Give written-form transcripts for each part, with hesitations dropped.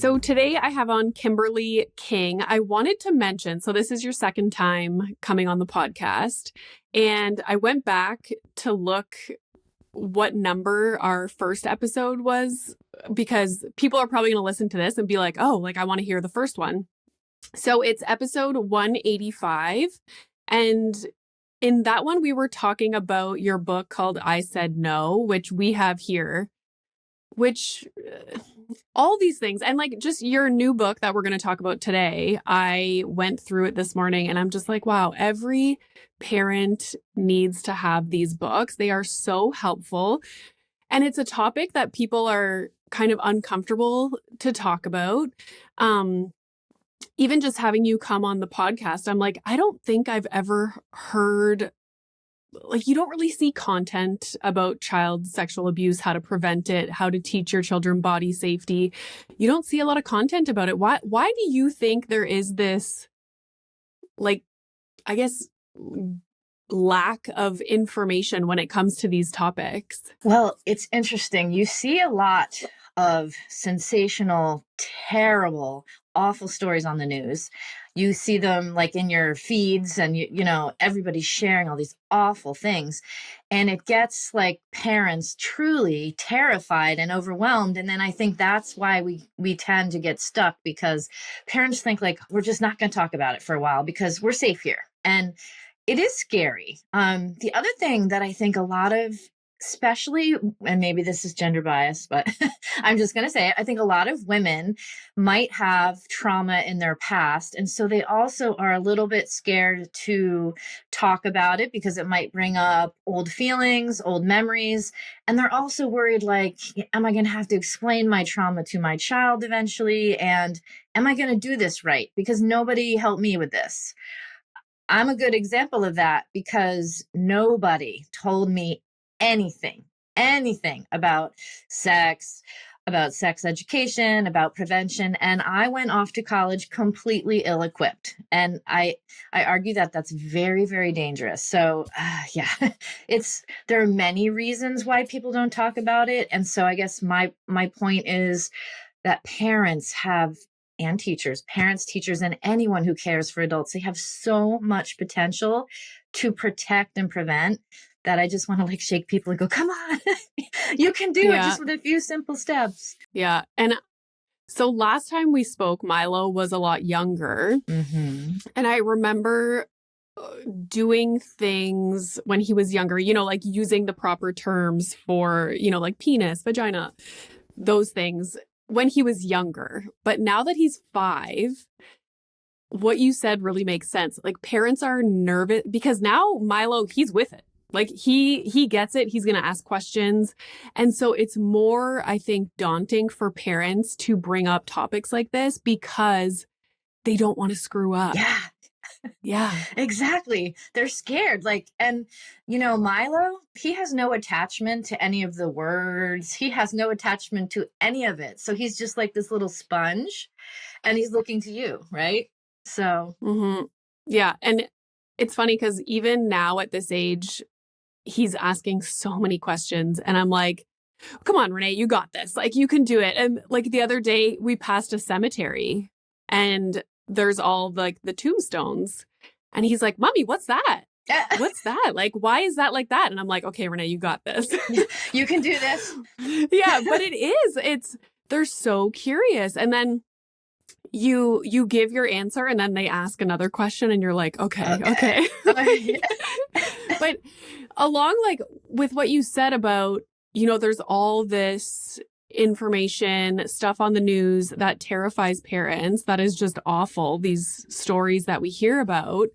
So today I have on Kimberly King. I wanted to mention, so this is your second time coming on the podcast, and I went back to look what number our first episode was because people are probably going to listen to this and be like, oh, like I want to hear the first one. So it's episode 185. And in that one, we were talking about your book called I Said No, which we have here, which all these things and like just your new book that we're going to talk about today. I went through it this morning and I'm just like, wow, every parent needs to have these books. They are so helpful. And it's a topic that people are kind of uncomfortable to talk about. Even just having you come on the podcast, I'm like, I don't think I've ever heard, like, you don't really see content about child sexual abuse, how to prevent it, how to teach your children body safety. You don't see a lot of content about it. Why do you think there is this, like, I guess, lack of information when it comes to these topics? Well, it's interesting. You see a lot of sensational, terrible, awful stories on the news. You see them like in your feeds and, you know, everybody's sharing all these awful things. And it gets like parents truly terrified and overwhelmed. And then I think that's why we tend to get stuck, because parents think like, we're just not going to talk about it for a while because we're safe here. And it is scary. The other thing that I think a lot of, especially, and maybe this is gender bias, but I'm just going to say it, I think a lot of women might have trauma in their past. And so they also are a little bit scared to talk about it because it might bring up old feelings, old memories. And they're also worried, like, am I going to have to explain my trauma to my child eventually? And am I going to do this right? Because nobody helped me with this. I'm a good example of that because nobody told me anything about sex education, about prevention. And I went off to college completely ill-equipped. And I argue that that's very, very dangerous. So yeah, there are many reasons why people don't talk about it. And so I guess my point is that parents, teachers, and anyone who cares for adults, they have so much potential to protect and prevent that I just want to like shake people and go, come on, you can do it just with a few simple steps. Yeah. And so last time we spoke, Milo was a lot younger. Mm-hmm. And I remember doing things when he was younger, you know, like using the proper terms for, you know, like penis, vagina, those things when he was younger. But now that he's 5, what you said really makes sense. Like parents are nervous because now Milo, he's with it. Like he gets it. He's going to ask questions. And so it's more, I think, daunting for parents to bring up topics like this because they don't want to screw up. Yeah. Yeah, exactly. They're scared. Like, and you know, Milo, he has no attachment to any of the words. He has no attachment to any of it. So he's just like this little sponge and he's looking to you. Right. So, yeah. And it's funny because even now at this age, he's asking so many questions and I'm like, come on, Renee, you got this. Like you can do it. And like the other day we passed a cemetery and there's all like the tombstones and he's like, Mommy, what's that? What's that? Like, why is that like that? And I'm like, okay, Renee, you got this. You can do this. Yeah, but they're so curious. And then you give your answer and then they ask another question and you're like, okay. But along like with what you said about, you know, there's all this information, stuff on the news that terrifies parents. That is just awful. These stories that we hear about.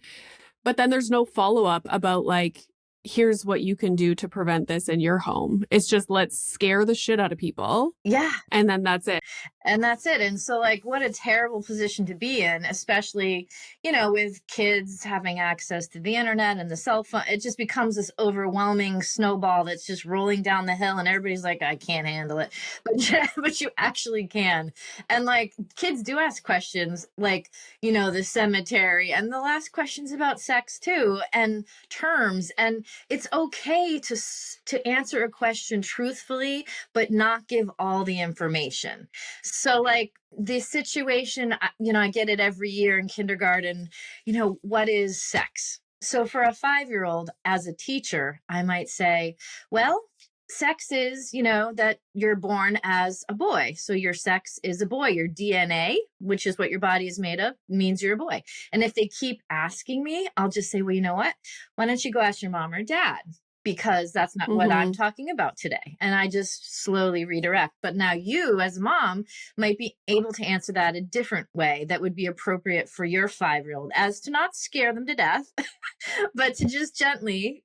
But then there's no follow-up about like, here's what you can do to prevent this in your home. It's just let's scare the shit out of people. Yeah. And then that's it. And that's it. And so like, what a terrible position to be in, especially, you know, with kids having access to the internet and the cell phone. It just becomes this overwhelming snowball that's just rolling down the hill and everybody's like, I can't handle it. But you actually can. And like kids do ask questions like, you know, the cemetery, and the last question's about sex too, and terms. And it's okay to answer a question truthfully, but not give all the information. So like the situation, I get it every year in kindergarten, what is sex? So for a 5-year-old, as a teacher, I might say, well, sex is, that you're born as a boy. So your sex is a boy. Your DNA, which is what your body is made of, means you're a boy. And if they keep asking me, I'll just say, well, you know what? Why don't you go ask your mom or dad? Because that's not what I'm talking about today. And I just slowly redirect. But now you, as a mom, might be able to answer that a different way that would be appropriate for your 5-year-old, as to not scare them to death, but to just gently,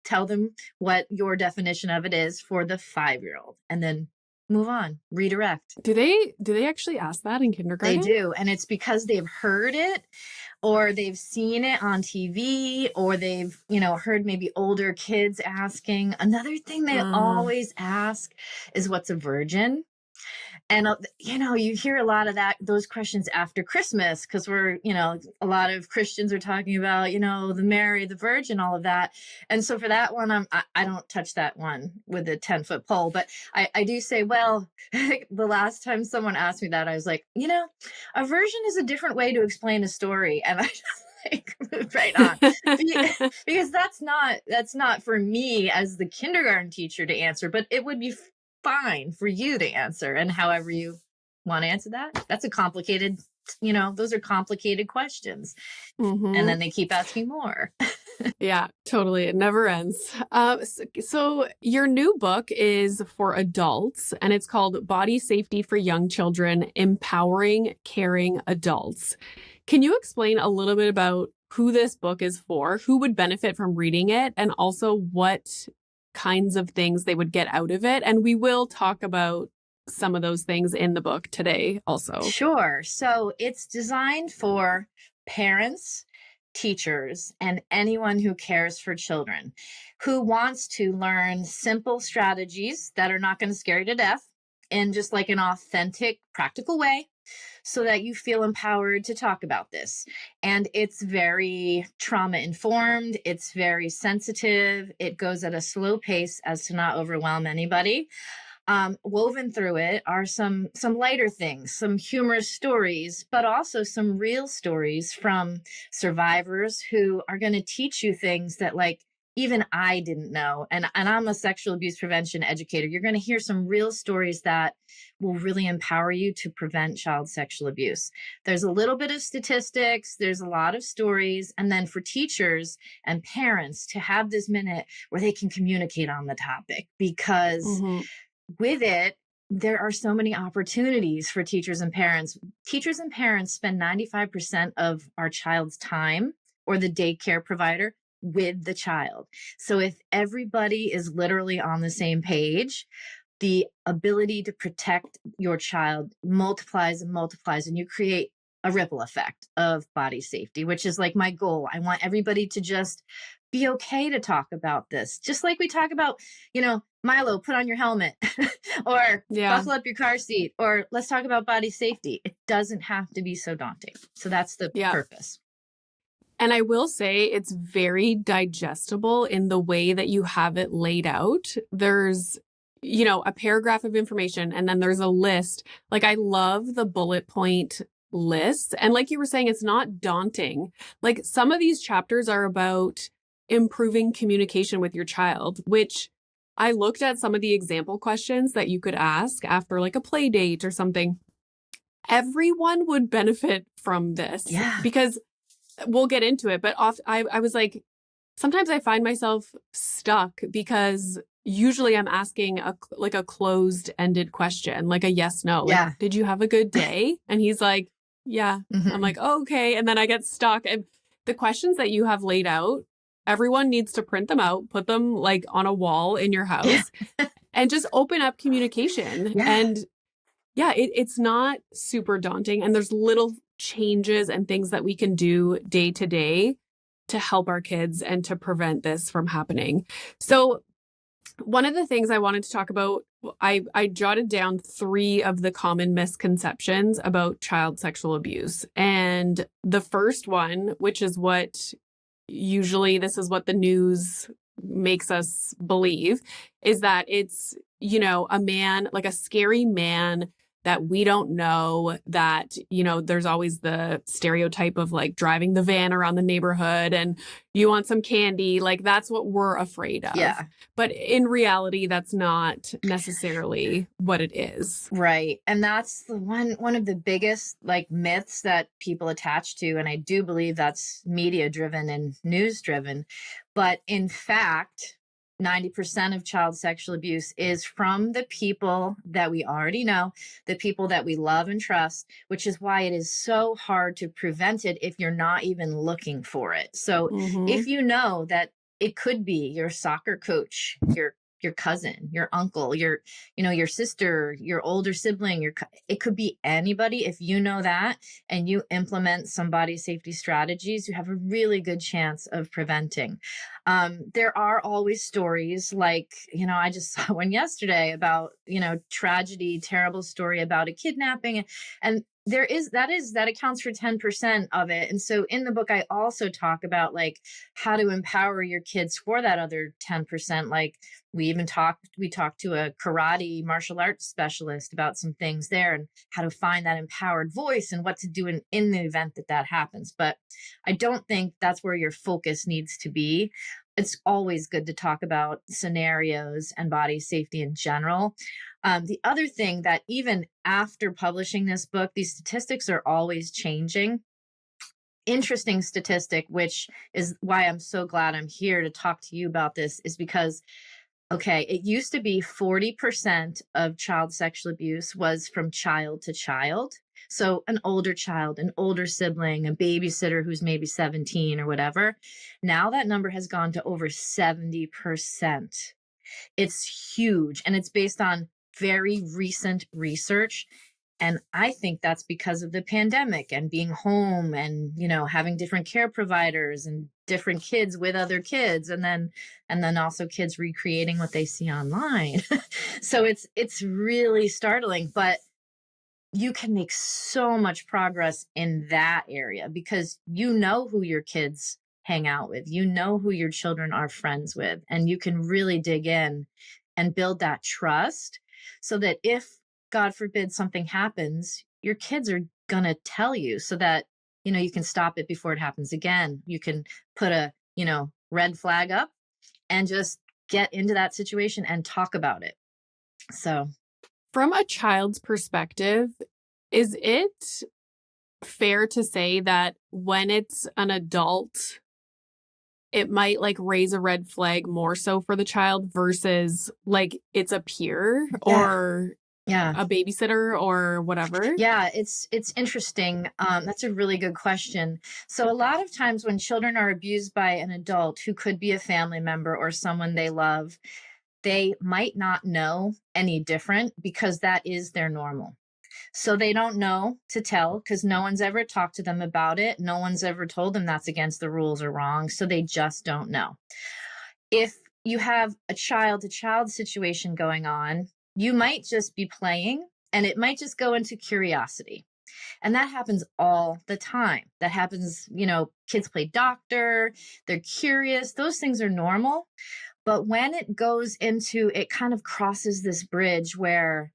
tell them what your definition of it is for the 5-year-old, and then move on, redirect. Do they actually ask that in kindergarten? They do. And it's because they've heard it, or they've seen it on TV, or they've, heard maybe older kids asking. Another thing they always ask is, what's a virgin? And, you hear a lot of those questions after Christmas, because we're, a lot of Christians are talking about, the Mary, the Virgin, all of that. And so for that one, I don't touch that one with a 10-foot pole, but I do say, well, the last time someone asked me that, I was like, a version is a different way to explain a story. And I just moved right on because that's not for me as the kindergarten teacher to answer, but it would be fine for you to answer, and however you want to answer that. That's a complicated, those are complicated questions. And then they keep asking more. Yeah, totally. It never ends. So your new book is for adults, and it's called Body Safety for Young Children, Empowering Caring Adults. Can you explain a little bit about who this book is for, who would benefit from reading it, and also what kinds of things they would get out of it? And we will talk about some of those things in the book today also. Sure. So it's designed for parents, teachers, and anyone who cares for children, who wants to learn simple strategies that are not going to scare you to death in just like an authentic, practical way, so that you feel empowered to talk about this. And it's very trauma informed. It's very sensitive. It goes at a slow pace as to not overwhelm anybody. Woven through it are some lighter things, some humorous stories, but also some real stories from survivors who are going to teach you things that like even I didn't know. And I'm a sexual abuse prevention educator. You're going to hear some real stories that will really empower you to prevent child sexual abuse. There's a little bit of statistics. There's a lot of stories. And then for teachers and parents to have this minute where they can communicate on the topic, because with it, there are so many opportunities for teachers and parents. Teachers and parents spend 95% of our child's time, or the daycare provider, with the child. So if everybody is literally on the same page, the ability to protect your child multiplies and multiplies, and you create a ripple effect of body safety, which is like my goal. I want everybody to just be okay to talk about this. Just like we talk about, Milo, put on your helmet or buckle up your car seat, or let's talk about body safety. It doesn't have to be so daunting. So that's the purpose. And I will say it's very digestible in the way that you have it laid out. There's, a paragraph of information, and then there's a list. Like, I love the bullet point lists. And like you were saying, it's not daunting. Like, some of these chapters are about improving communication with your child, which I looked at some of the example questions that you could ask after like a play date or something. Everyone would benefit from this. Yeah. Because we'll get into it, but I was like, sometimes I find myself stuck because usually I'm asking a closed-ended question, like a yes, no. Like, did you have a good day? And he's like, yeah. I'm like, oh, okay. And then I get stuck. And the questions that you have laid out, everyone needs to print them out, put them like on a wall in your house and just open up communication. And it's not super daunting. And there's little changes and things that we can do day to day to help our kids and to prevent this from happening. So one of the things I wanted to talk about, I jotted down 3 of the common misconceptions about child sexual abuse. And the first one, which is what usually this is what the news makes us believe, is that it's, you know, a man, like a scary man that we don't know, that, you know, there's always the stereotype of like driving the van around the neighborhood and you want some candy. Like that's what we're afraid of. Yeah. But in reality, that's not necessarily what it is. Right. And that's the one of the biggest like myths that people attach to. And I do believe that's media driven and news driven. But in fact, 90% of child sexual abuse is from the people that we already know, the people that we love and trust, which is why it is so hard to prevent it if you're not even looking for it. So if you know that it could be your soccer coach, your cousin, your uncle, your sister, your older sibling, it could be anybody. If you know that and you implement some body safety strategies, you have a really good chance of preventing. There are always stories like, I just saw one yesterday about, tragedy, terrible story about a kidnapping. And that accounts for 10% of it. And so in the book, I also talk about like how to empower your kids for that other 10%. Like we talked to a karate martial arts specialist about some things there and how to find that empowered voice and what to do in the event that happens. But I don't think that's where your focus needs to be. It's always good to talk about scenarios and body safety in general. The other thing that even after publishing this book, these statistics are always changing. Interesting statistic, which is why I'm so glad I'm here to talk to you about this, is because, okay, it used to be 40% of child sexual abuse was from child to child. So an older child, an older sibling, a babysitter who's maybe 17 or whatever. Now that number has gone to over 70%. It's huge, and it's based on very recent research. And I think that's because of the pandemic and being home and, having different care providers and different kids with other kids. And then also kids recreating what they see online. So it's really startling, but you can make so much progress in that area because you know who your kids hang out with, who your children are friends with, and you can really dig in and build that trust so that if, God forbid, something happens, your kids are going to tell you so that, you can stop it before it happens again. You can put a, red flag up and just get into that situation and talk about it. So from a child's perspective, is it fair to say that when it's an adult, it might like raise a red flag more so for the child versus like it's a peer or a babysitter or whatever? Yeah, it's interesting. That's a really good question. So a lot of times when children are abused by an adult who could be a family member or someone they love, they might not know any different because that is their normal. So they don't know to tell because no one's ever talked to them about it. No one's ever told them that's against the rules or wrong. So they just don't know. If you have a child-to-child situation going on, you might just be playing and it might just go into curiosity. And that happens all the time. That happens, kids play doctor, they're curious. Those things are normal. But when it goes into, it kind of crosses this bridge where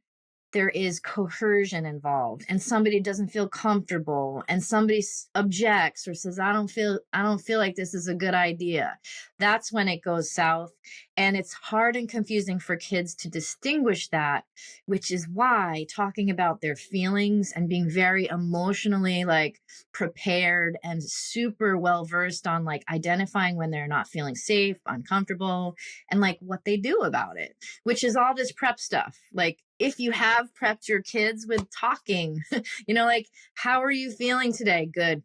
there is coercion involved and somebody doesn't feel comfortable and somebody objects or says, I don't feel like this is a good idea. That's when it goes south. And it's hard and confusing for kids to distinguish that, which is why talking about their feelings and being very emotionally like prepared and super well-versed on like identifying when they're not feeling safe, uncomfortable, and like what they do about it, which is all this prep stuff. Like if you have prepped your kids with talking, like, how are you feeling today? Good.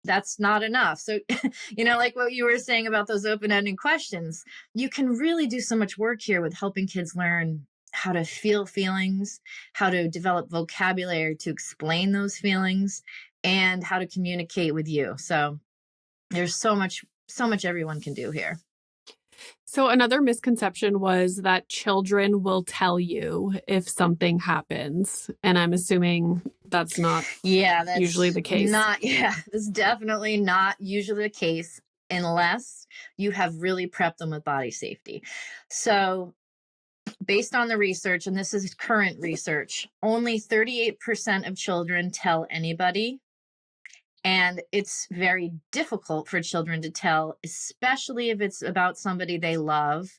That's not enough. So, like what you were saying about those open-ended questions, you can really do so much work here with helping kids learn how to feel feelings, how to develop vocabulary to explain those feelings, and how to communicate with you. So there's so much everyone can do here. So another misconception was that children will tell you if something happens. And I'm assuming that's not that's usually the case. That's definitely not usually the case. unless you have really prepped them with body safety. So based on the research, and this is current research, only 38% of children tell anybody. And it's very difficult for children to tell, especially if it's about somebody they love,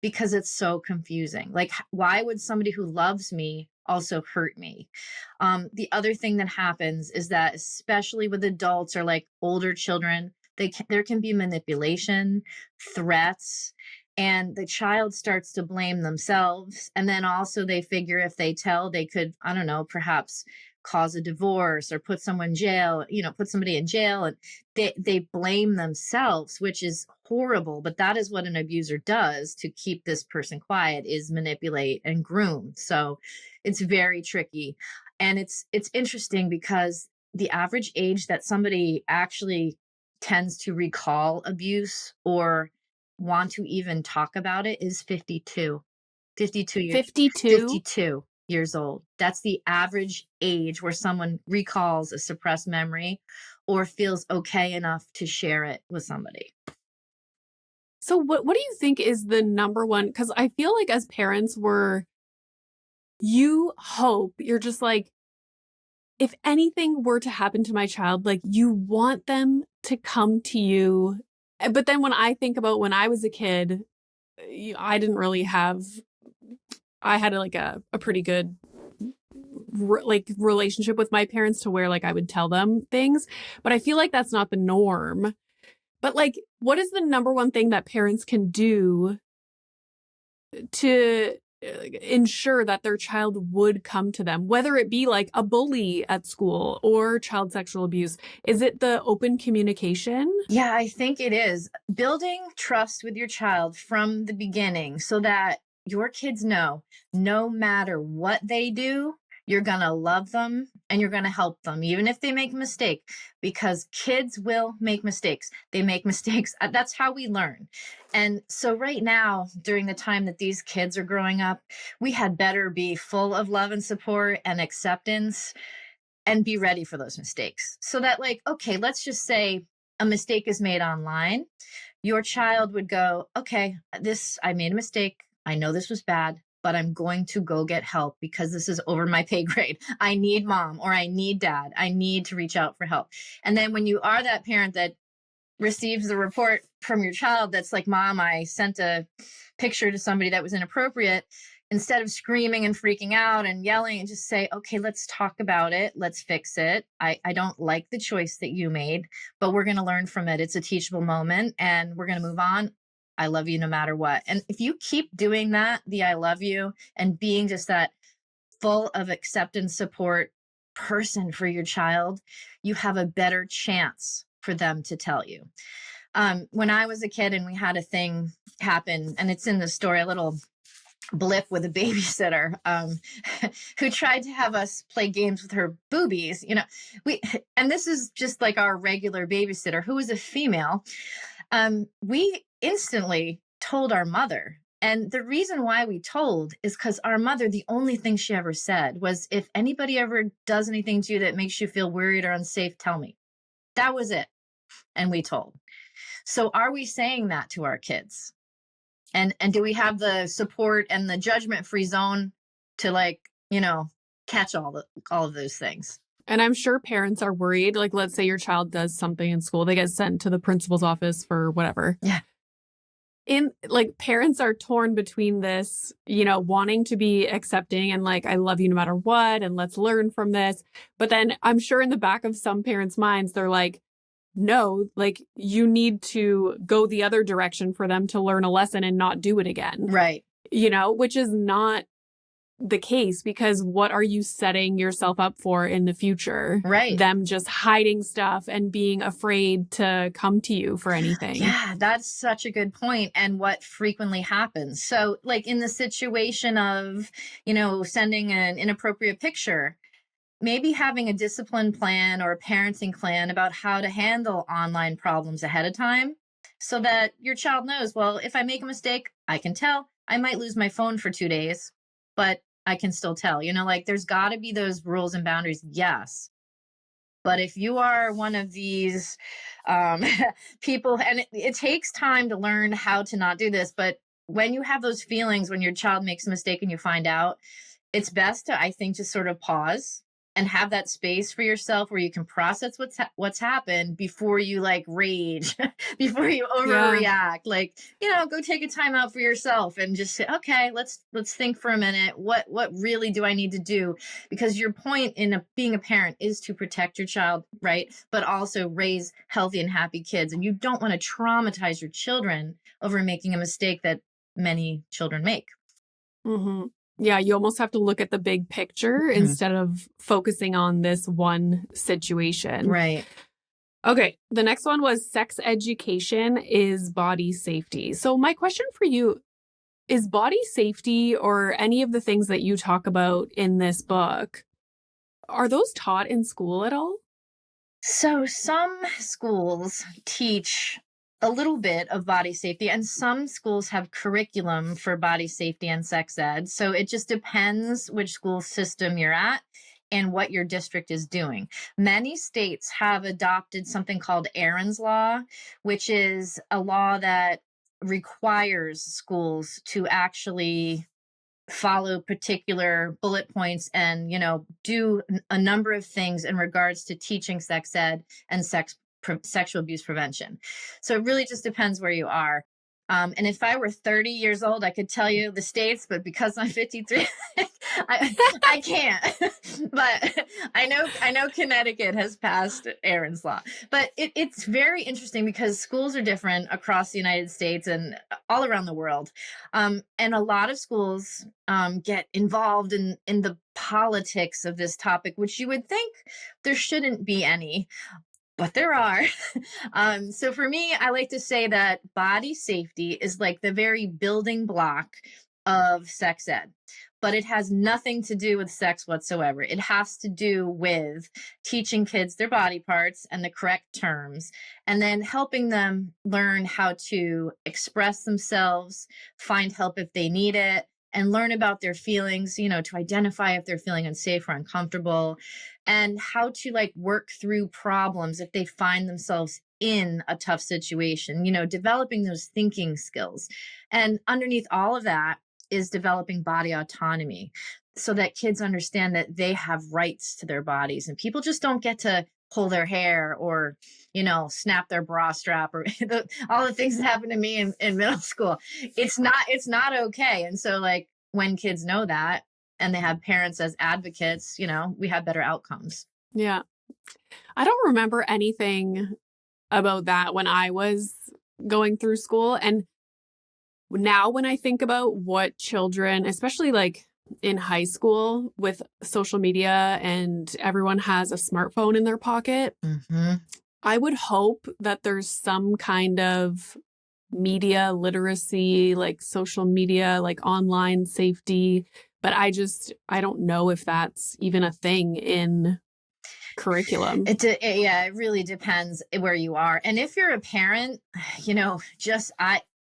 because it's so confusing. Like, why would somebody who loves me also hurt me? The other thing that happens is that, especially with adults or like older children, there can be manipulation, threats, and the child starts to blame themselves. And then also they figure if they tell, they could, I don't know, perhaps cause a divorce or put someone in jail, put somebody in jail, and they blame themselves, which is horrible. But that is what an abuser does to keep this person quiet, is manipulate and groom. So it's very tricky. And it's interesting because the average age that somebody actually tends to recall abuse or want to even talk about it is 52. 52? 52 years old. That's the average age where someone recalls a suppressed memory or feels okay enough to share it with somebody. So what do you think is the number one? Because I feel like as parents, you're just like, if anything were to happen to my child, like you want them to come to you. But then when I think about when I was a kid, I didn't really have, I had like a pretty good relationship with my parents to where like I would tell them things, but I feel like that's not the norm. But like, what is the number one thing that parents can do to ensure that their child would come to them, whether it be like a bully at school or child sexual abuse? Is it the open communication? Yeah, I think it is. Building trust with your child from the beginning so that your kids know no matter what they do, you're going to love them and you're going to help them, even if they make a mistake, because kids will make mistakes. They make mistakes. That's how we learn. And so right now, during the time that these kids are growing up, we had better be full of love and support and acceptance and be ready for those mistakes. So that, like, okay, let's just say a mistake is made online. Your child would go, okay, I made a mistake. I know this was bad, but I'm going to go get help because this is over my pay grade. I need mom or I need dad. I need to reach out for help. And then when you are that parent that receives the report from your child that's like, Mom, I sent a picture to somebody that was inappropriate, instead of screaming and freaking out and yelling, and just say, okay, let's talk about it. Let's fix it. I don't like the choice that you made, but we're going to learn from it. It's a teachable moment and we're going to move on. I love you no matter what. And if you keep doing that, the I love you, and being just that full of acceptance, support person for your child, you have a better chance for them to tell you. When I was a kid and we had a thing happen, and it's in the story, a little blip with a babysitter who tried to have us play games with her boobies, and this is just like our regular babysitter who was a female. We instantly told our mother. And the reason why we told is because our mother, the only thing she ever said was, if anybody ever does anything to you that makes you feel worried or unsafe, tell me. That was it. And we told. So are we saying that to our kids? And do we have the support and the judgment-free zone to catch all of those things? And I'm sure parents are worried. Like, let's say your child does something in school, they get sent to the principal's office for whatever. Yeah. Parents are torn between this, wanting to be accepting and like, I love you no matter what, and let's learn from this. But then I'm sure in the back of some parents' minds, they're like, no, like you need to go the other direction for them to learn a lesson and not do it again. Right. Which is not the case, because what are you setting yourself up for in the future? Right. Them just hiding stuff and being afraid to come to you for anything. Yeah, that's such a good point. And what frequently happens. So like in the situation of, sending an inappropriate picture, maybe having a discipline plan or a parenting plan about how to handle online problems ahead of time so that your child knows, well, if I make a mistake, I can tell. I might lose my phone for 2 days, but I can still tell. There's got to be those rules and boundaries. Yes. But if you are one of these people, and it takes time to learn how to not do this, but when you have those feelings, when your child makes a mistake and you find out, it's best to, I think, just sort of pause and have that space for yourself where you can process what's happened before you like rage, before you Yeah. overreact. Like, go take a time out for yourself and just say, okay, let's think for a minute. What really do I need to do? Because your point in being a parent is to protect your child, right? But also raise healthy and happy kids. And you don't want to traumatize your children over making a mistake that many children make. Mm-hmm. Yeah, you almost have to look at the big picture instead of focusing on this one situation. Right. Okay, the next one was sex education is body safety. So my question for you is body safety or any of the things that you talk about in this book, are those taught in school at all? So some schools teach a little bit of body safety, and some schools have curriculum for body safety and sex ed. So it just depends which school system you're at and what your district is doing. Many states have adopted something called Aaron's Law, which is a law that requires schools to actually follow particular bullet points and do a number of things in regards to teaching sex ed and sexual abuse prevention. So it really just depends where you are. And if I were 30 years old, I could tell you the states, but because I'm 53, I can't. But I know Connecticut has passed Aaron's Law. But it's very interesting because schools are different across the United States and all around the world. And a lot of schools get involved in the politics of this topic, which you would think there shouldn't be any. But there are. So for me, I like to say that body safety is like the very building block of sex ed, but it has nothing to do with sex whatsoever. It has to do with teaching kids their body parts and the correct terms, and then helping them learn how to express themselves, find help if they need it, and learn about their feelings, to identify if they're feeling unsafe or uncomfortable, and how to like work through problems if they find themselves in a tough situation, developing those thinking skills. And underneath all of that is developing body autonomy so that kids understand that they have rights to their bodies and people just don't get to pull their hair or snap their bra strap or all the things that happened to me in middle school. It's not okay. And so like when kids know that and they have parents as advocates, we have better outcomes. Yeah. I don't remember anything about that when I was going through school. And now when I think about what children, especially like in high school with social media and everyone has a smartphone in their pocket, I would hope that there's some kind of media literacy, like social media, like online safety. But I don't know if that's even a thing in curriculum. It really depends where you are. And if you're a parent,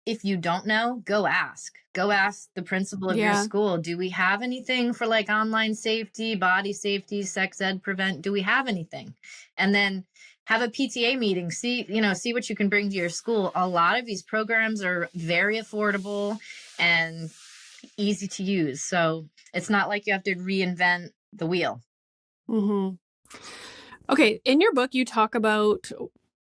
if you don't know, go ask the principal of your school. Do we have anything for like online safety, body safety, sex ed prevent? Do we have anything? And then have a PTA meeting, see what you can bring to your school. A lot of these programs are very affordable and easy to use. So it's not like you have to reinvent the wheel. Mm-hmm. Okay. In your book, you talk about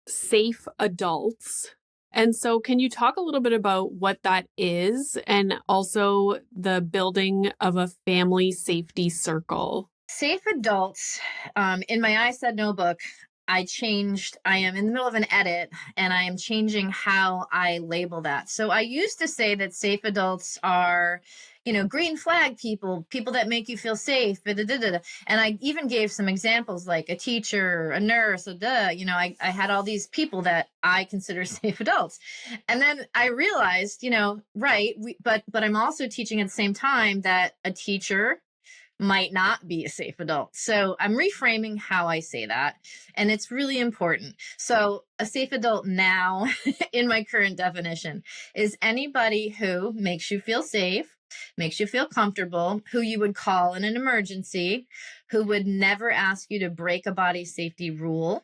safe adults. And so can you talk a little bit about what that is and also the building of a family safety circle? Safe adults, in my I Said No book, I am in the middle of an edit and I am changing how I label that. So I used to say that safe adults are, green flag people that make you feel safe. And I even gave some examples like a teacher, a nurse, I had all these people that I consider safe adults. And then I realized, right, but I'm also teaching at the same time that a teacher might not be a safe adult. So I'm reframing how I say that. And it's really important. So a safe adult now, in my current definition, is anybody who makes you feel safe, makes you feel comfortable, who you would call in an emergency, who would never ask you to break a body safety rule,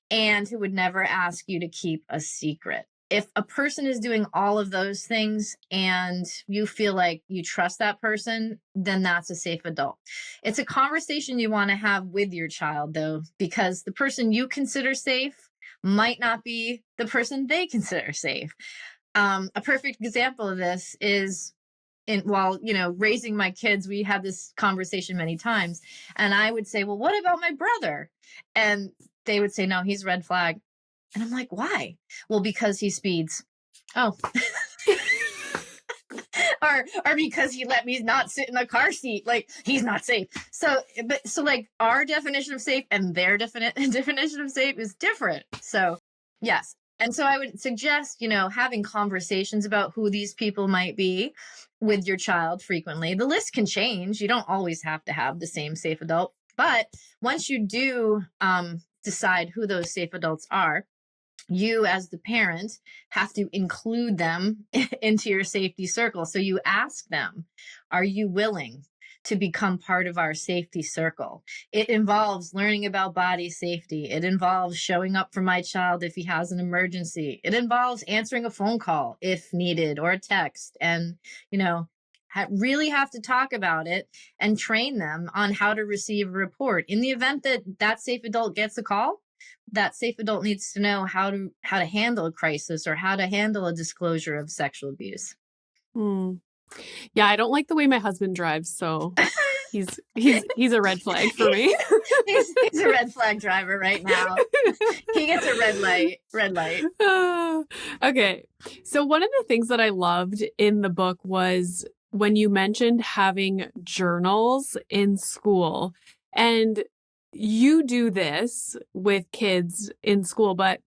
and who would never ask you to keep a secret. If a person is doing all of those things and you feel like you trust that person, then that's a safe adult. It's a conversation you want to have with your child, though, because the person you consider safe might not be the person they consider safe. A perfect example of this is while raising my kids, we had this conversation many times, and I would say, well, what about my brother? And they would say, no, he's red flag. And I'm like, why? Well, because he speeds. Oh. or because he let me not sit in the car seat. Like, he's not safe. So like our definition of safe and their definition of safe is different. So yes. And so I would suggest, having conversations about who these people might be with your child frequently. The list can change. You don't always have to have the same safe adult. But once you do decide who those safe adults are, you as the parent have to include them into your safety circle. So you ask them, are you willing to become part of our safety circle? It involves learning about body safety. It involves showing up for my child if he has an emergency. It involves answering a phone call if needed or a text. And, really have to talk about it and train them on how to receive a report. In the event that that safe adult gets a call, that safe adult needs to know how to handle a crisis or how to handle a disclosure of sexual abuse. Yeah, I don't like the way my husband drives, so he's a red flag for me. he's a red flag driver right now. He gets a red light. Okay. So one of the things that I loved in the book was when you mentioned having journals in school. And you do this with kids in school, but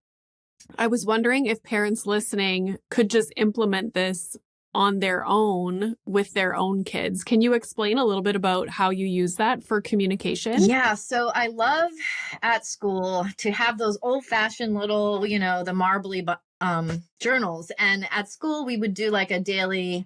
I was wondering if parents listening could just implement this on their own with their own kids. Can you explain a little bit about how you use that for communication? Yeah. So I love at school to have those old-fashioned little, the marbly journals. And at school, we would do like a daily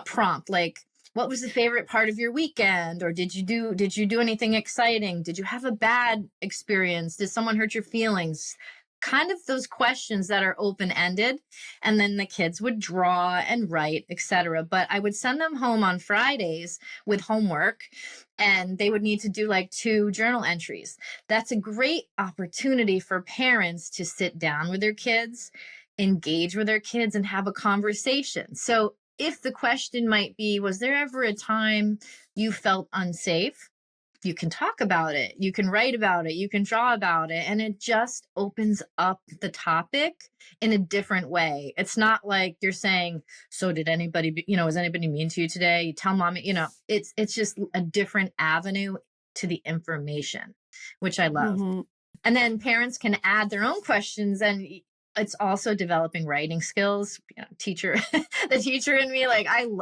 prompt, like, what was the favorite part of your weekend? Or did you do anything exciting? Did you have a bad experience? Did someone hurt your feelings? Kind of those questions that are open-ended. And then the kids would draw and write, etc. But I would send them home on Fridays with homework, and they would need to do like 2 journal entries. That's a great opportunity for parents to sit down with their kids, engage with their kids, and have a conversation. So if the question might be, was there ever a time you felt unsafe? You can talk about it. You can write about it. You can draw about it. And it just opens up the topic in a different way. It's not like you're saying, so did anybody, was anybody mean to you today? You tell mommy, it's just a different avenue to the information, which I love. Mm-hmm. And then parents can add their own questions, and it's also developing writing skills. The teacher in me,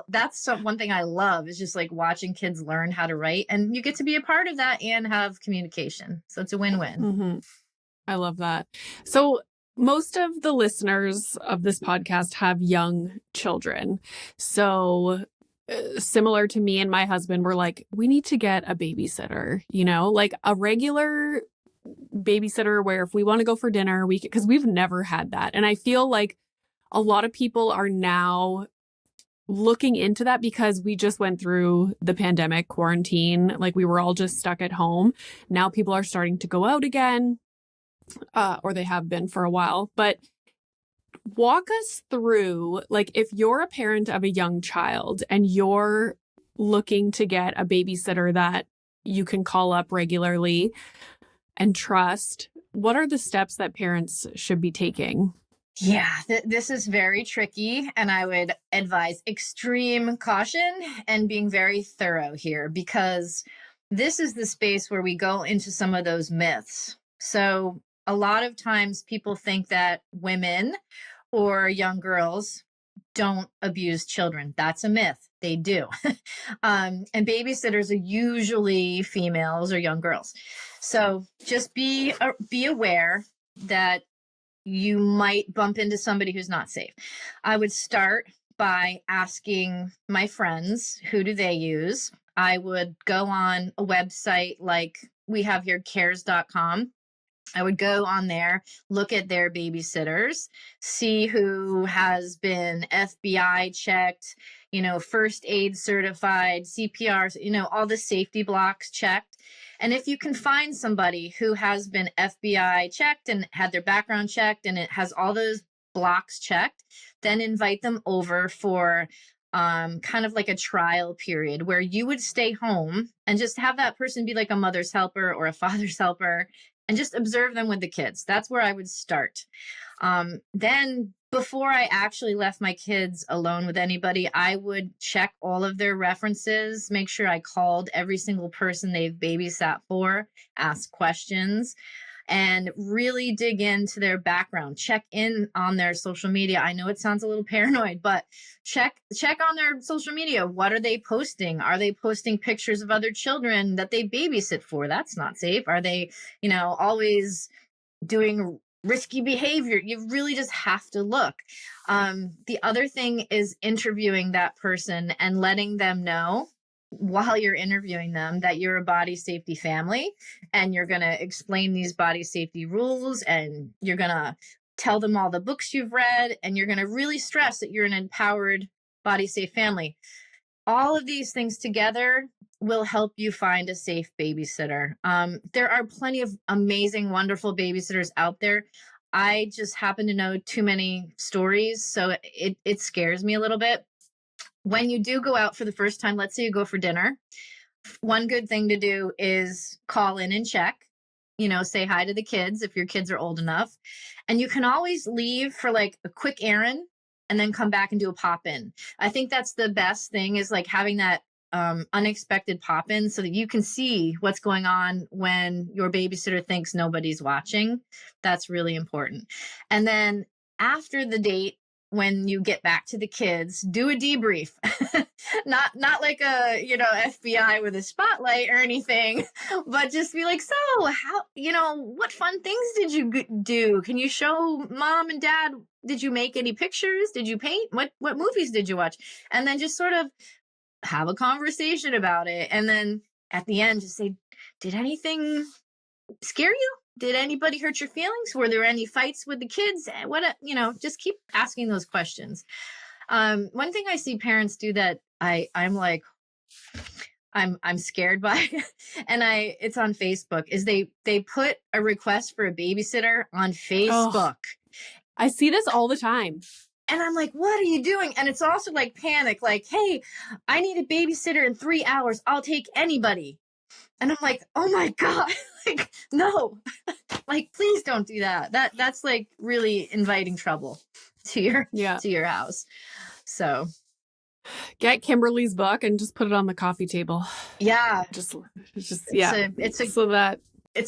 that's one thing I love, is just like watching kids learn how to write, and you get to be a part of that and have communication. So it's a win-win. Mm-hmm. I love that. So most of the listeners of this podcast have young children. So similar to me and my husband, we're like, we need to get a babysitter, like a regular babysitter where if we want to go for dinner, because we've never had that. And I feel like a lot of people are now looking into that because we just went through the pandemic quarantine. Like, we were all just stuck at home. Now people are starting to go out again, or they have been for a while. But walk us through, like, if you're a parent of a young child and you're looking to get a babysitter that you can call up regularly and trust, what are the steps that parents should be taking? Yeah, this is very tricky, and I would advise extreme caution and being very thorough here, because this is the space where we go into some of those myths. So a lot of times people think that women or young girls don't abuse children. That's a myth. They do. And babysitters are usually females or young girls. So just be aware that you might bump into somebody who's not safe. I would start by asking my friends, who do they use? I would go on a website like we have here, cares.com. I would go on there, look at their babysitters, see who has been FBI checked, first aid certified, CPR, all the safety blocks checked. And if you can find somebody who has been FBI checked and had their background checked and it has all those blocks checked, then invite them over for kind of like a trial period where you would stay home and just have that person be like a mother's helper or a father's helper and just observe them with the kids. That's where I would start. Then before I actually left my kids alone with anybody, I would check all of their references, make sure I called every single person they've babysat for, ask questions, and really dig into their background, check in on their social media. I know it sounds a little paranoid, but check on their social media. What are they posting? Are they posting pictures of other children that they babysit for? That's not safe. Are they, always doing risky behavior? You really just have to look. The other thing is interviewing that person and letting them know while you're interviewing them that you're a body safety family and you're going to explain these body safety rules and you're going to tell them all the books you've read and you're going to really stress that you're an empowered body safe family. All of these things together will help you find a safe babysitter. There are plenty of amazing, wonderful babysitters out there. I just happen to know too many stories, so it scares me a little bit. When you do go out for the first time, let's say you go for dinner, one good thing to do is call in and check, say hi to the kids if your kids are old enough. And you can always leave for like a quick errand and then come back and do a pop in. I think that's the best thing, is like having that unexpected pop in so that you can see what's going on when your babysitter thinks nobody's watching. That's really important. And then after the date, when you get back to the kids, do a debrief. not like a FBI with a spotlight or anything, but just be like, so how, what fun things did you do? Can you show mom and dad? Did you make any pictures? Did you paint? What movies did you watch? And then just sort of have a conversation about it. And then at the end, just say, did anything scare you? Did anybody hurt your feelings? Were there any fights with the kids? Just keep asking those questions. One thing I see parents do that I'm like, I'm scared by, and it's on Facebook, is they put a request for a babysitter on Facebook. Oh, I see this all the time. And I'm like, what are you doing? And it's also like panic, like, hey, I need a babysitter in 3 hours. I'll take anybody. And I'm like, oh my God, like, no, like, please don't do that. That's like really inviting trouble to your house. So get Kimberly's book and just put it on the coffee table. Yeah. Just it's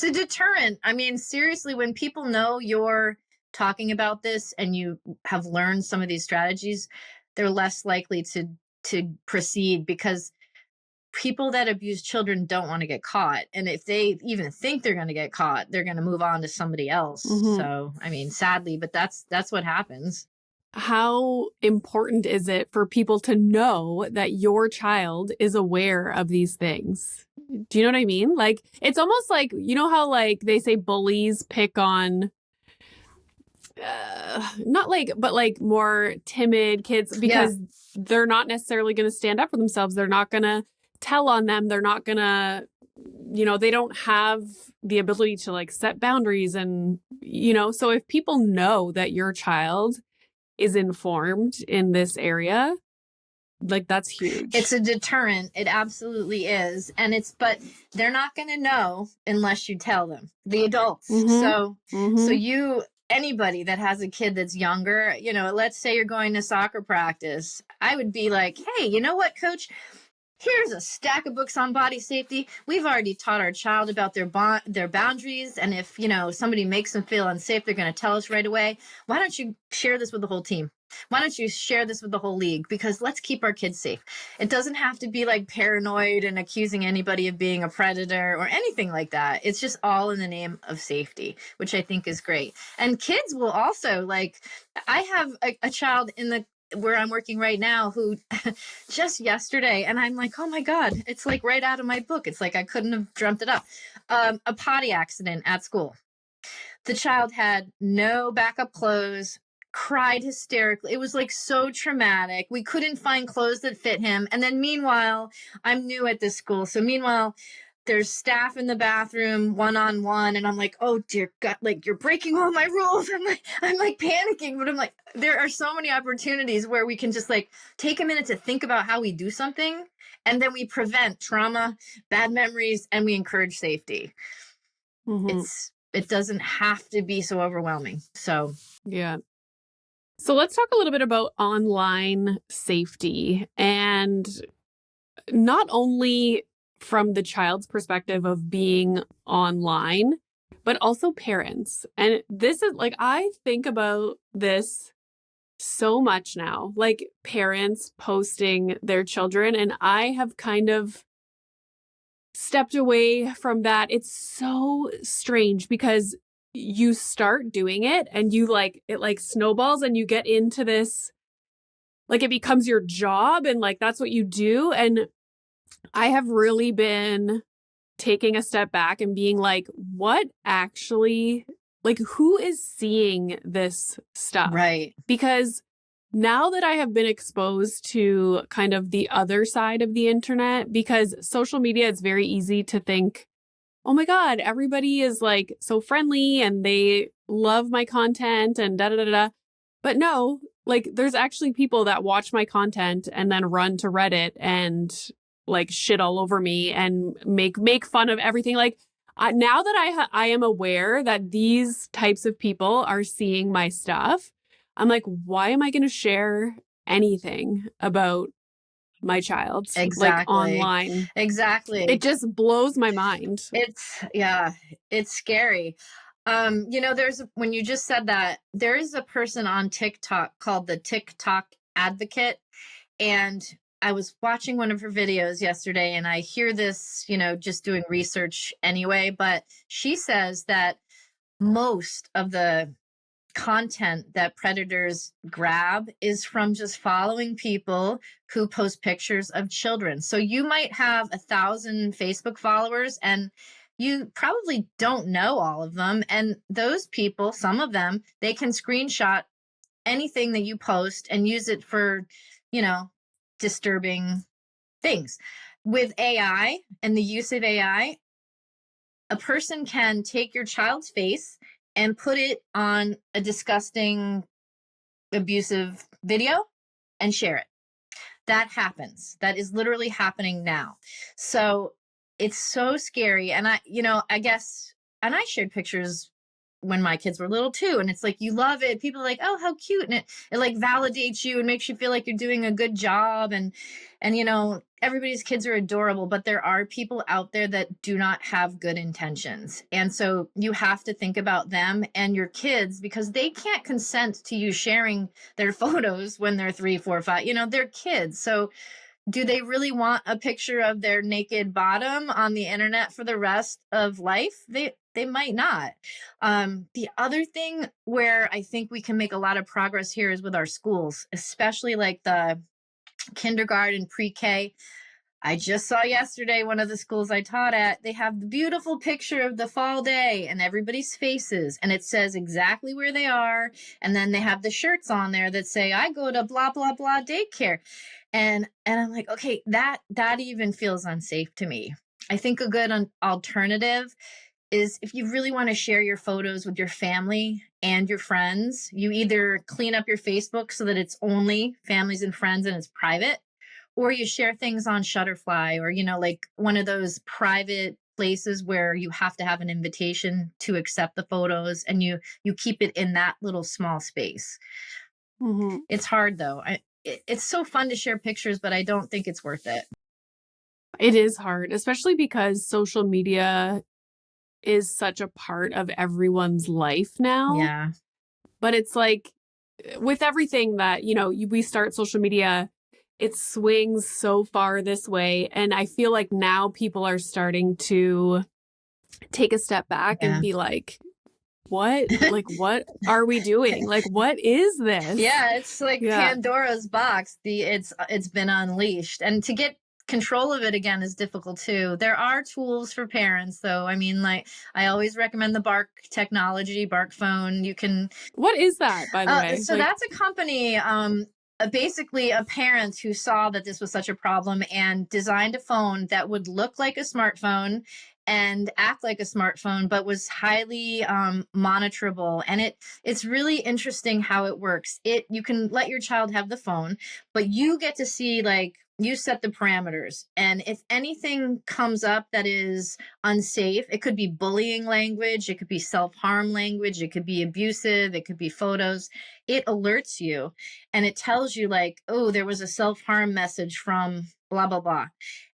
a deterrent. I mean, seriously, when people know you're talking about this and you have learned some of these strategies, they're less likely to proceed, because people that abuse children don't want to get caught. And if they even think they're going to get caught, they're going to move on to somebody else. Mm-hmm. So, I mean, sadly, but that's what happens. How important is it for people to know that your child is aware of these things? Do you know what I mean? Like, it's almost like, how like they say bullies pick on not like, but like more timid kids, because they're not necessarily going to stand up for themselves. They're not going to tell on them. They're not going to, they don't have the ability to like set boundaries. And, so if people know that your child is informed in this area, like, that's huge. It's a deterrent. It absolutely is. And but they're not going to know unless you tell them, the adults. Mm-hmm. So anybody that has a kid that's younger, let's say you're going to soccer practice, I would be like, hey, you know what, coach? Here's a stack of books on body safety. We've already taught our child about their boundaries. And if, somebody makes them feel unsafe, they're going to tell us right away. Why don't you share this with the whole team? Why don't you share this with the whole league? Because let's keep our kids safe. It doesn't have to be like paranoid and accusing anybody of being a predator or anything like that. It's just all in the name of safety, which I think is great. And kids will also, like, I have a child in the where I'm working right now, who just yesterday, and I'm like, oh my God, it's like right out of my book. It's like I couldn't have dreamt it up. A potty accident at school. The child had no backup clothes, cried hysterically. It was like so traumatic. We couldn't find clothes that fit him. And then meanwhile, I'm new at this school. So meanwhile, there's staff in the bathroom one-on-one, and I'm like, oh dear God, like you're breaking all my rules. I'm like panicking, but I'm like, there are so many opportunities where we can just like take a minute to think about how we do something, and then we prevent trauma, bad memories, and we encourage safety. Mm-hmm. It doesn't have to be so overwhelming. So Yeah. So let's talk a little bit about online safety, and not only from the child's perspective of being online, but also parents. And this is like, I think about this so much now, like parents posting their children, and I have kind of stepped away from that. It's so strange because you start doing it and you like, it like snowballs and you get into this, like it becomes your job and like that's what you do. And I have really been taking a step back and being like, what actually, like, who is seeing this stuff? right. Because now that I have been exposed to kind of the other side of the internet, because social media, it's very easy to think, oh my God, everybody is like so friendly and they love my content and da da da da. But no, like there's actually people that watch my content and then run to Reddit and like shit all over me and make fun of everything. Like now that I am aware that these types of people are seeing my stuff, I'm like, why am I going to share anything about my child like Exactly. online? Exactly. It just blows my mind. It's scary. When you just said that, there is a person on TikTok called the TikTok Advocate. And I was watching one of her videos yesterday, and I hear this, just doing research anyway, but she says that most of the content that predators grab is from just following people who post pictures of children. So you might have 1,000 Facebook followers and you probably don't know all of them. And those people, some of them, they can screenshot anything that you post and use it for, disturbing things. With AI and the use of AI, a person can take your child's face and put it on a disgusting, abusive video and share it. That happens. That is literally happening now. So it's so scary. And I guess, and I shared pictures when my kids were little too. And it's like, you love it. People are like, oh, how cute. And it like validates you and makes you feel like you're doing a good job. And everybody's kids are adorable, but there are people out there that do not have good intentions. And so you have to think about them and your kids, because they can't consent to you sharing their photos when they're 3, 4, 5, they're kids. So do they really want a picture of their naked bottom on the internet for the rest of life? They might not. The other thing where I think we can make a lot of progress here is with our schools, especially like the kindergarten, pre-K. I just saw yesterday one of the schools I taught at, they have the beautiful picture of the fall day and everybody's faces, and it says exactly where they are. And then they have the shirts on there that say, I go to blah, blah, blah daycare. And I'm like, okay, that even feels unsafe to me. I think a good alternative is if you really want to share your photos with your family and your friends, you either clean up your Facebook so that it's only families and friends and it's private, or you share things on Shutterfly or, like one of those private places where you have to have an invitation to accept the photos, and you keep it in that little small space. Mm-hmm. It's hard though. It's so fun to share pictures, but I don't think it's worth it. It is hard, especially because social media is such a part of everyone's life now. Yeah. But it's like with everything that, we start social media, it swings so far this way. And I feel like now people are starting to take a step back and be like, what are we doing? Like, what is this? Yeah, it's like Yeah. Pandora's box. It's been unleashed, and to get control of it again is difficult too. There are tools for parents, though. I mean, like I always recommend the Bark technology, Bark phone. You can. What is that, by the way? So that's a company. Basically, a parent who saw that this was such a problem and designed a phone that would look like a smartphone and act like a smartphone, but was highly monitorable. And it's really interesting how it works. You can let your child have the phone, but you get to see, like, you set the parameters. And if anything comes up that is unsafe, it could be bullying language, it could be self-harm language, it could be abusive, it could be photos. It alerts you and it tells you, like, oh, there was a self-harm message from blah, blah, blah.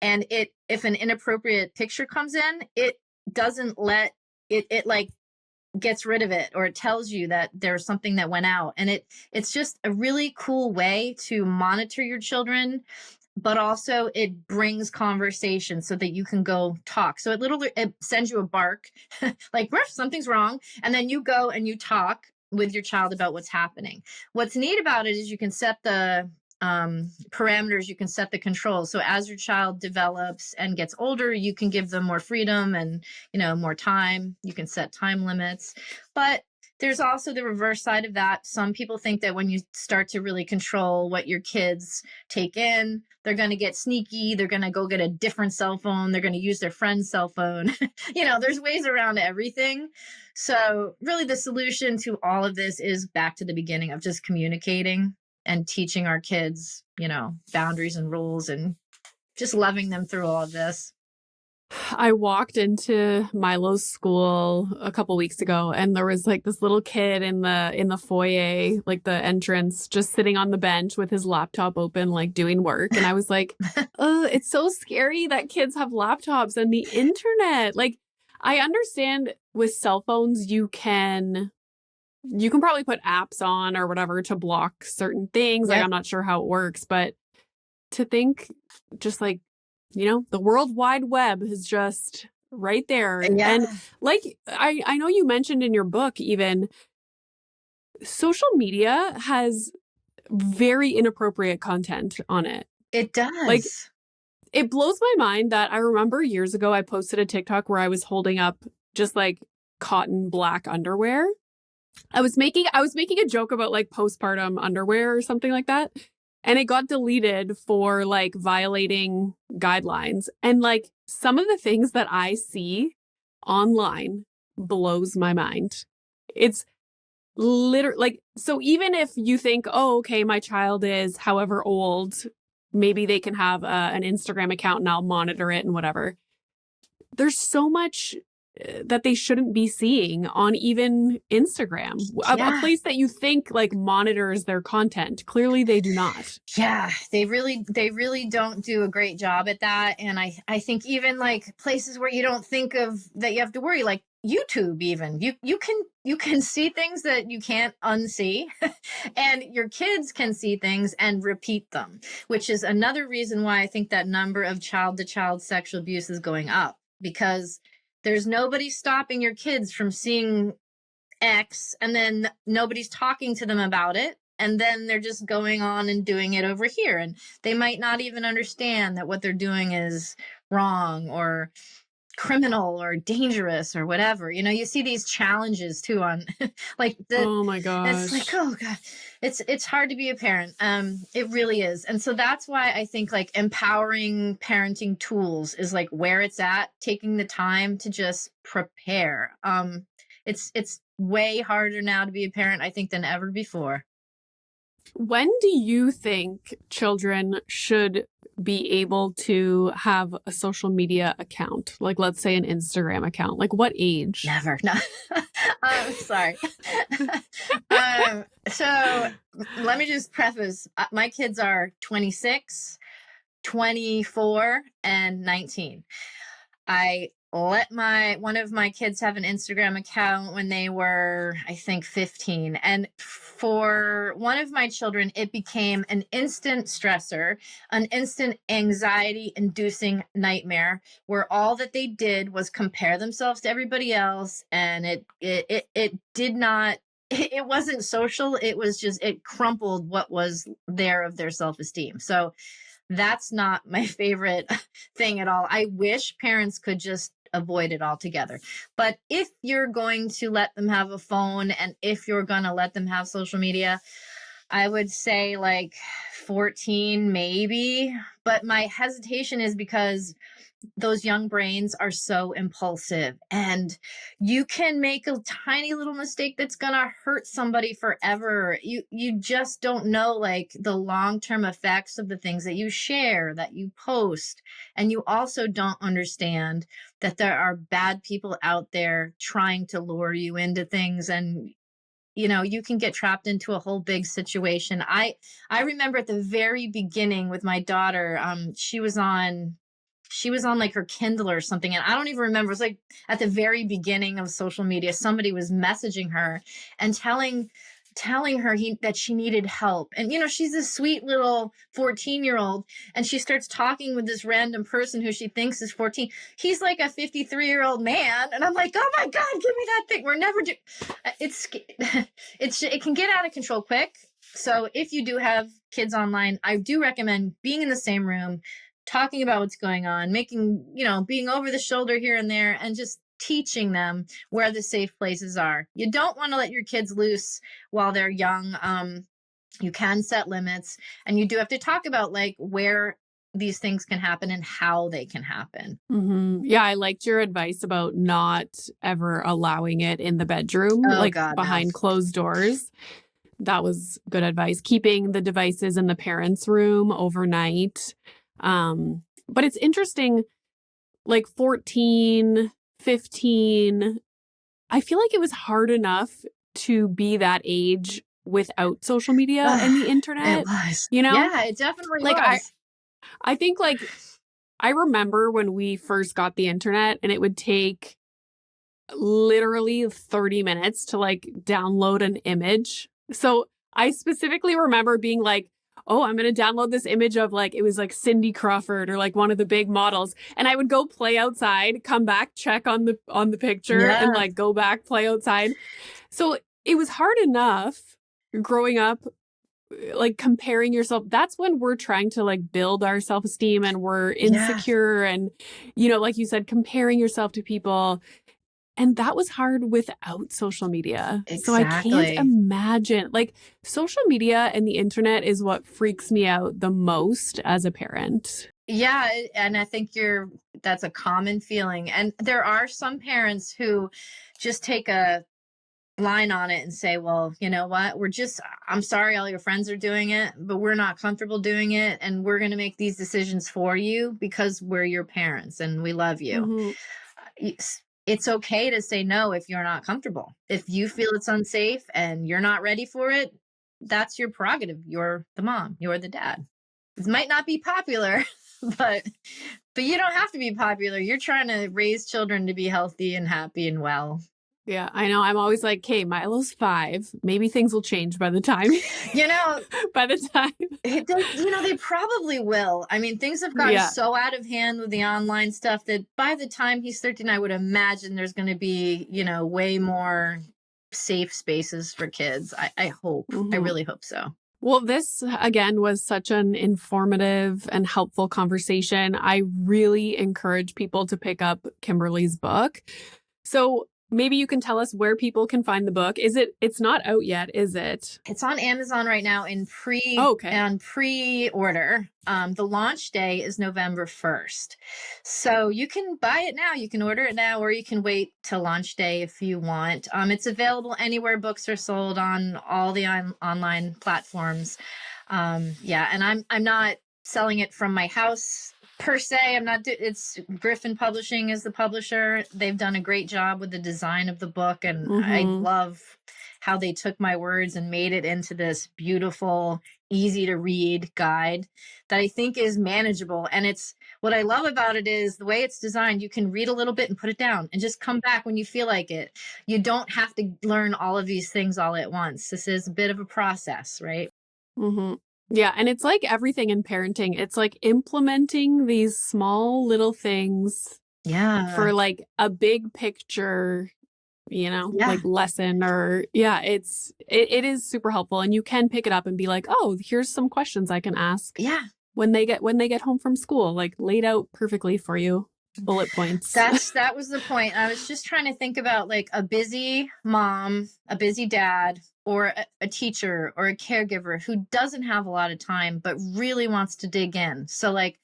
And if an inappropriate picture comes in, it doesn't let it like gets rid of it, or it tells you that there's something that went out. And it's just a really cool way to monitor your children, but also it brings conversation so that you can go talk. So it sends you a bark, like, something's wrong. And then you go and you talk with your child about what's happening. What's neat about it is you can set the parameters, you can set the controls. So as your child develops and gets older, you can give them more freedom and, more time. You can set time limits. But there's also the reverse side of that. Some people think that when you start to really control what your kids take in, they're going to get sneaky. They're going to go get a different cell phone. They're going to use their friend's cell phone. There's ways around everything. So really the solution to all of this is back to the beginning of just communicating and teaching our kids, boundaries and rules, and just loving them through all of this. I walked into Milo's school a couple weeks ago, and there was like this little kid in the foyer, like the entrance, just sitting on the bench with his laptop open, like doing work. And I was like, it's so scary that kids have laptops and the internet. Like, I understand with cell phones, you can probably put apps on or whatever to block certain things. Like, I'm not sure how it works, but to think just like, the World Wide Web is just right there. Yeah. And like, I know you mentioned in your book, even social media has very inappropriate content on it. It does. Like, it blows my mind that I remember years ago, I posted a TikTok where I was holding up just like cotton black underwear. I was making a joke about like postpartum underwear or something like that. And it got deleted for like violating guidelines. And like some of the things that I see online blows my mind. It's literally like, so even if you think, oh, okay, my child is however old, maybe they can have an Instagram account and I'll monitor it and whatever. There's so much that they shouldn't be seeing on even Instagram, a place that you think like monitors their content. Clearly they do not. Yeah, they really don't do a great job at that. And I think even like places where you don't think of that you have to worry, like YouTube, even you can see things that you can't unsee and your kids can see things and repeat them, which is another reason why I think that number of child to child sexual abuse is going up, because there's nobody stopping your kids from seeing X, and then nobody's talking to them about it. And then they're just going on and doing it over here. And they might not even understand that what they're doing is wrong or criminal or dangerous or whatever. You see these challenges too on like oh my gosh. It's like, oh God, it's hard to be a parent. It really is. And so that's why I think like empowering parenting tools is like where it's at, taking the time to just prepare. It's way harder now to be a parent, I think, than ever before. When do you think children should be able to have a social media account? Like, let's say an Instagram account. Like, what age? Never. No. Sorry. So let me just preface. My kids are 26, 24, and 19. I let one of my kids have an Instagram account when they were, I think, 15. And for one of my children, it became an instant stressor, an instant anxiety inducing nightmare where all that they did was compare themselves to everybody else. And it did not, it wasn't social. It was just, it crumpled what was there of their self-esteem. So that's not my favorite thing at all. I wish parents could just avoid it altogether. But if you're going to let them have a phone and if you're going to let them have social media, I would say like 14 maybe. But my hesitation is because those young brains are so impulsive and you can make a tiny little mistake that's going to hurt somebody forever. You just don't know like the long-term effects of the things that you share, that you post. And you also don't understand that there are bad people out there trying to lure you into things, and you can get trapped into a whole big situation. I remember at the very beginning with my daughter, she was on like her Kindle or something. And I don't even remember. It was like at the very beginning of social media, somebody was messaging her and telling her that she needed help. And, she's a sweet little 14-year-old. And she starts talking with this random person who she thinks is 14. He's like a 53-year-old man. And I'm like, oh my God, give me that thing. We're never it can get out of control quick. So if you do have kids online, I do recommend being in the same room, talking about what's going on, being over the shoulder here and there, and just teaching them where the safe places are. You don't want to let your kids loose while they're young. You can set limits, and you do have to talk about like where these things can happen and how they can happen. Mm-hmm. Yeah, I liked your advice about not ever allowing it in the bedroom, behind closed doors. That was good advice. Keeping the devices in the parents' room overnight. But it's interesting, like 14, 15, I feel like it was hard enough to be that age without social media and the internet. It was. Yeah, it definitely was. I think I remember when we first got the internet and it would take literally 30 minutes to like download an image. So I specifically remember being like, oh, I'm going to download this image of like, it was like Cindy Crawford or like one of the big models. And I would go play outside, come back, check on the picture and like go back, play outside. So it was hard enough growing up, like comparing yourself. That's when we're trying to like build our self-esteem and we're insecure and, like you said, comparing yourself to people. And that was hard without social media. Exactly. So I can't imagine. Like social media and the internet is what freaks me out the most as a parent. Yeah. And I think that's a common feeling. And there are some parents who just take a line on it and say, well, you know what? I'm sorry all your friends are doing it, but we're not comfortable doing it. And we're going to make these decisions for you because we're your parents and we love you. Mm-hmm. It's okay to say no if you're not comfortable. If you feel it's unsafe and you're not ready for it, that's your prerogative. You're the mom, you're the dad. It might not be popular, but you don't have to be popular. You're trying to raise children to be healthy and happy and well. Yeah, I know. I'm always like, okay, Milo's 5. Maybe things will change by the time. They probably will. I mean, things have gotten so out of hand with the online stuff that by the time he's 13, I would imagine there's going to be, way more safe spaces for kids. I hope. Mm-hmm. I really hope so. Well, this, again, was such an informative and helpful conversation. I really encourage people to pick up Kimberly's book. So maybe you can tell us where people can find the book. It's not out yet, is it? It's on Amazon right now in pre-order. The launch day is November 1st. So you can buy it now. You can order it now, or you can wait till launch day if you want. It's available anywhere books are sold, on all the online platforms. And I'm not selling it from my house per se. It's Griffin Publishing is the publisher. They've done a great job with the design of the book, and I love how they took my words and made it into this beautiful, easy to read guide that I think is manageable. And it's what I love about it is the way it's designed. You can read a little bit and put it down and just come back when you feel like it. You don't have to learn all of these things all at once. This is a bit of a process, right? Mm-hmm. Yeah. And it's like everything in parenting. It's like implementing these small little things for like a big picture, like lesson or it is super helpful. And you can pick it up and be like, oh, here's some questions I can ask. Yeah. When they get home from school, like laid out perfectly for you, bullet points. That was the point. I was just trying to think about like a busy mom, a busy dad, or a teacher or a caregiver who doesn't have a lot of time, but really wants to dig in. So like,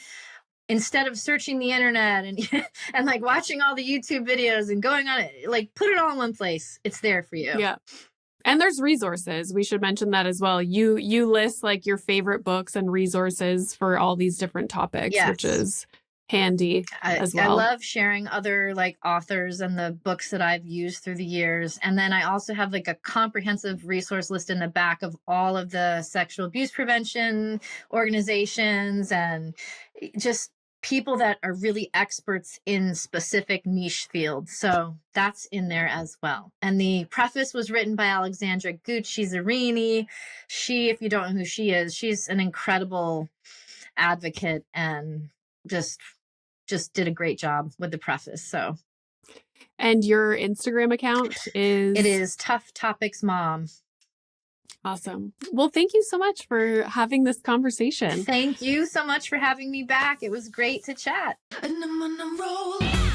instead of searching the internet and and like watching all the YouTube videos and going on it, like put it all in one place. It's there for you. Yeah. And there's resources. We should mention that as well. You list like your favorite books and resources for all these different topics, which is handy as well. I love sharing other like authors and the books that I've used through the years. And then I also have like a comprehensive resource list in the back of all of the sexual abuse prevention organizations and just people that are really experts in specific niche fields. So that's in there as well. And the preface was written by Alexandra Gooch. She's a REINA. She, if you don't know who she is, she's an incredible advocate and just did a great job with the preface. So, and your Instagram account is? It is Tough Topics Mom. Awesome. Well, thank you so much for having this conversation. Thank you so much for having me back. It was great to chat. And I'm on a roll.